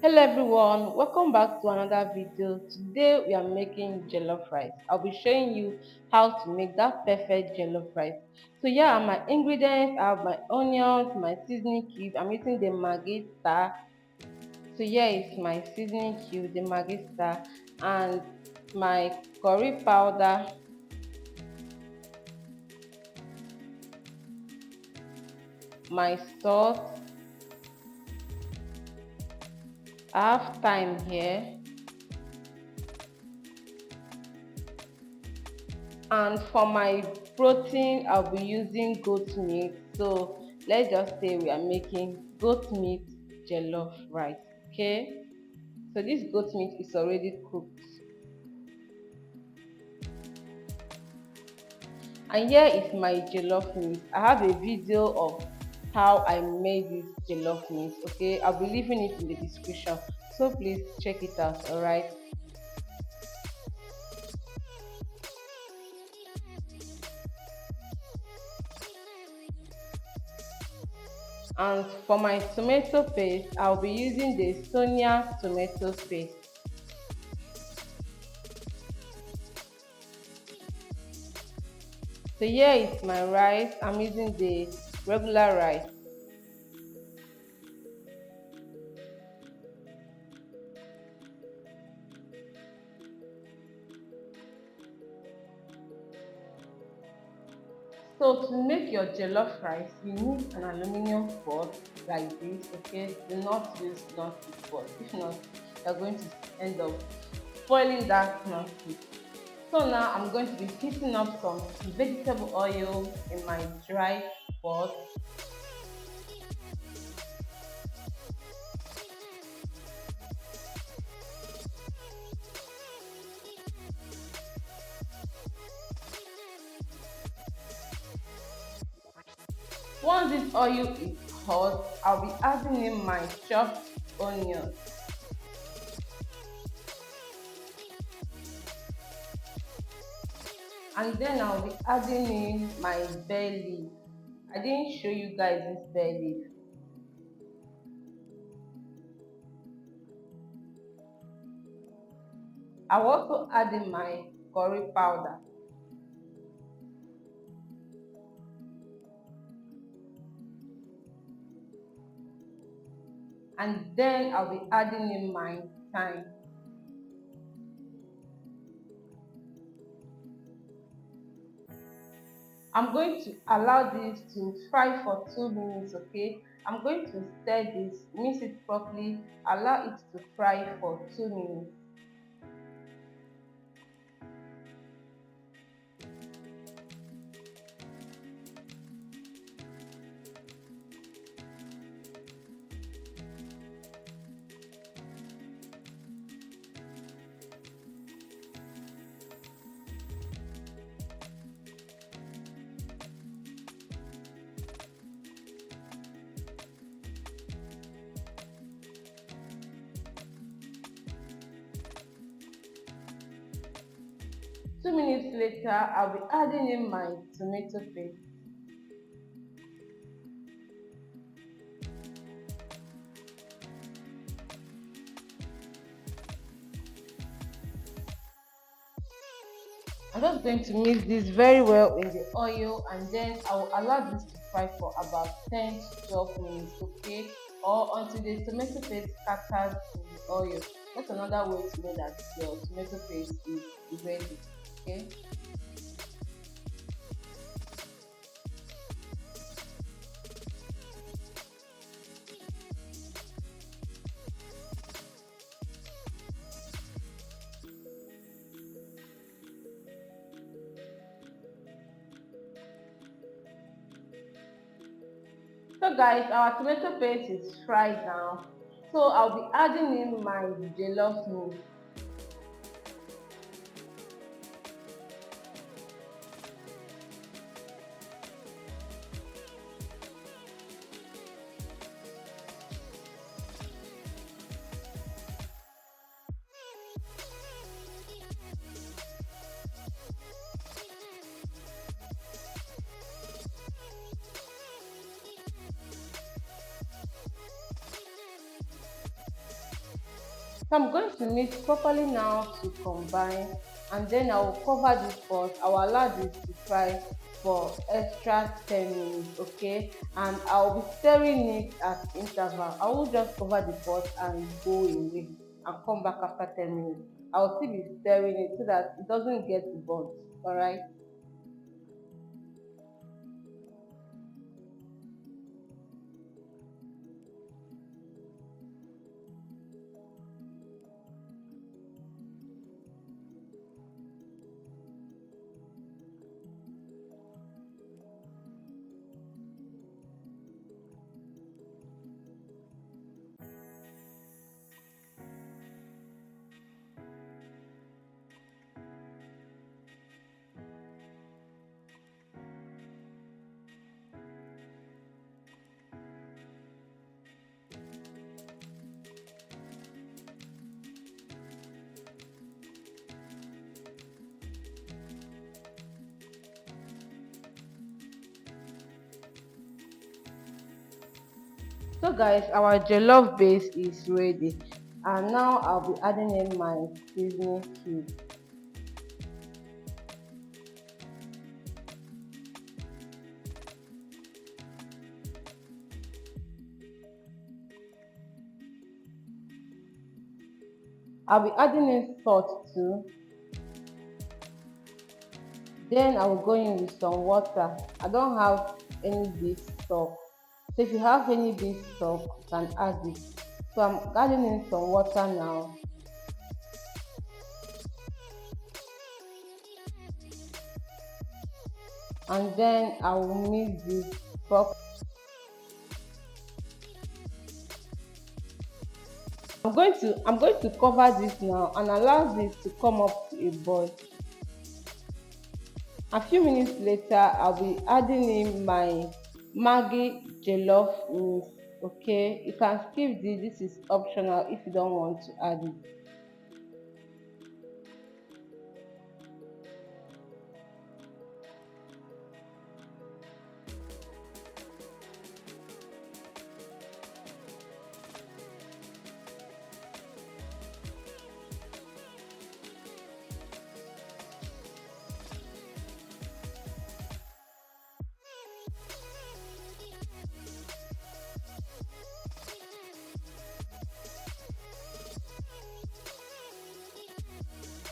Hello everyone, welcome back to another video. Today we are making jollof rice. I'll be showing you how to make that perfect jollof rice. So here are my ingredients. I have my onions, my seasoning cube. I'm using the Maggi star. So here is my seasoning cube, the Maggi star, and my curry powder, my salt. I have thyme here. And for my protein, I'll be using goat meat. So let's just say we are making goat meat jollof rice. Okay, so this goat meat is already cooked, and here is my jollof meat. I have a video of how I made this jollof meat. Okay, I'll be leaving it in the description, so please check it out. All right. And for my tomato paste, I'll be using the Sonia tomato paste. So here is my rice. I'm using the regular rice. So to make your jollof rice, you need an aluminum pot like this. Okay, do not use non-stick pot. If not, you're going to end up spoiling that non-stick. So now I'm going to be heating up some vegetable oil in my dry pot. Once this oil is hot, I'll be adding in my chopped onion. And then I'll be adding in my bay leaf. I didn't show you guys this bay leaf. I'll also add in my curry powder. And then I'll be adding in my thyme. I'm going to allow this to fry for 2 minutes, okay? I'm going to stir this, mix it properly, allow it to fry for 2 minutes. Two minutes later, I'll be adding in my tomato paste. I'm just going to mix this very well in the oil, and then I will allow this to fry for about 10 to 12 minutes, okay? Or until the tomato paste scatters in the oil. That's another way to know that your tomato paste is ready, okay? So guys, our tomato paste is fried now. So I'll be adding in my jollof meat. So I'm going to mix properly now to combine, and then I will cover this pot. I will allow this to fry for extra 10 minutes, okay? And I'll be stirring it at interval. I will just cover the pot and go away and come back after 10 minutes. I'll still be stirring it so that it doesn't get burnt, alright? So guys, our jollof base is ready, and now I'll be adding in my seasoning cube. I'll be adding in salt too. Then I will go in with some water. I don't have any beef stock, so if you have any beef stock, you can add it. So I'm adding in some water now, and then I will mix this properly. I'm going to cover this now and allow this to come up to a boil. A few minutes later, I'll be adding in my Maggi jollof mix. Okay, you can skip this. This is optional if you don't want to add it.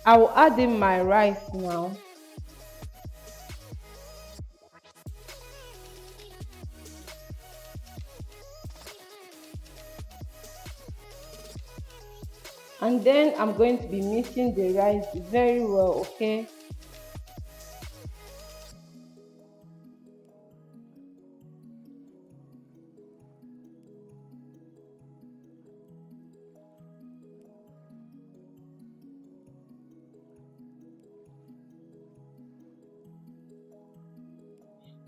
I will add in my rice now. And then I'm going to be mixing the rice very well, okay?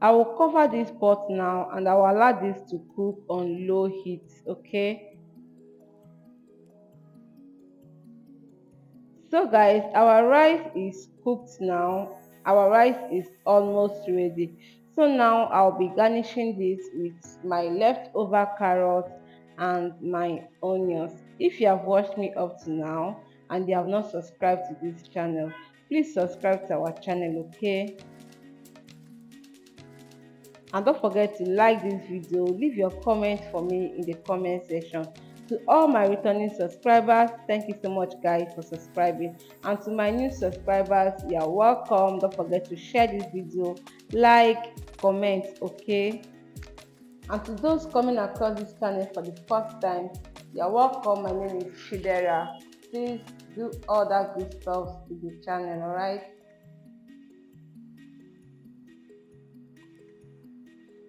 I will cover this pot now and I will allow this to cook on low heat, okay? So guys, our rice is cooked now. Our rice is almost ready. So now I'll be garnishing this with my leftover carrots and my onions. If you have watched me up to now and you have not subscribed to this channel, please subscribe to our channel, okay? And don't forget to like this video, leave your comment for me in the comment section. To all my returning subscribers, thank you so much guys for subscribing, and to my new subscribers, you are welcome. Don't forget to share this video, like, comment, okay? And to those coming across this channel for the first time, you are welcome. My name is Chidera. Please do all that good stuff to the channel, alright?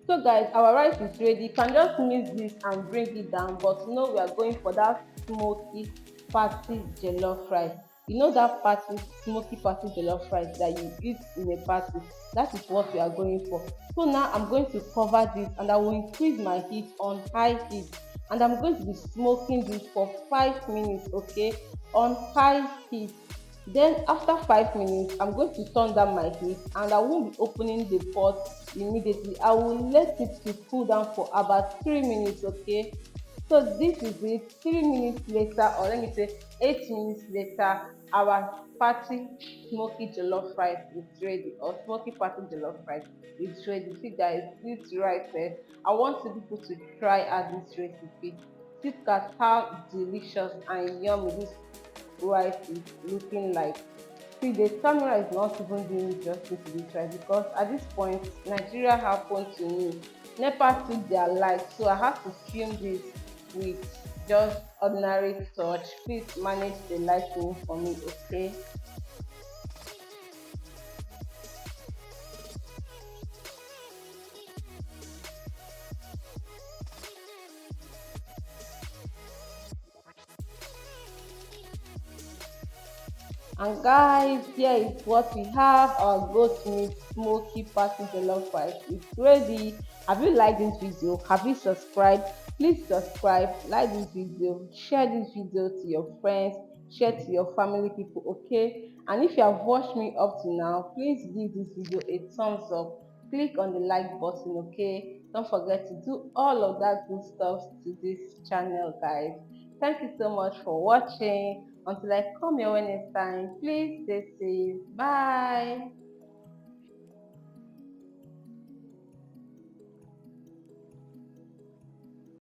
So guys, our rice is ready. You can just mix this and bring it down, but no, we are going for that smoky party jollof rice. You know that party smoky party jollof rice that you eat in a party. That is what we are going for. So now I'm going to cover this and I will increase my heat on high heat, and I'm going to be smoking this for 5 minutes, okay, on high heat. Then after 5 minutes, I'm going to turn down my heat and I won't be opening the pot immediately. I will let it to cool down for about 3 minutes, okay? So this is it. 3 minutes later, or let me say 8 minutes later, our party smoky jollof rice is ready, or smoky party jollof rice is ready. See guys, this rice, I want you people to try out this recipe. Look at how delicious and yummy this rice is looking like. See, the camera is not even doing justice to this rice, because at this point, Nigeria happened to me. NEPA took their light, so I have to film this with just ordinary torch. Please manage the lighting for me, okay? And guys, here is what we have. Our goat meat smoky party jollof rice is ready. Have you liked this video? Have you subscribed? Please subscribe, like this video, share this video to your friends, share to your family people, okay? And if you have watched me up to now, please give this video a thumbs up. Click on the like button, okay? Don't forget to do all of that good stuff to this channel, guys. Thank you so much for watching. Until I come your way next time, please stay safe. Bye.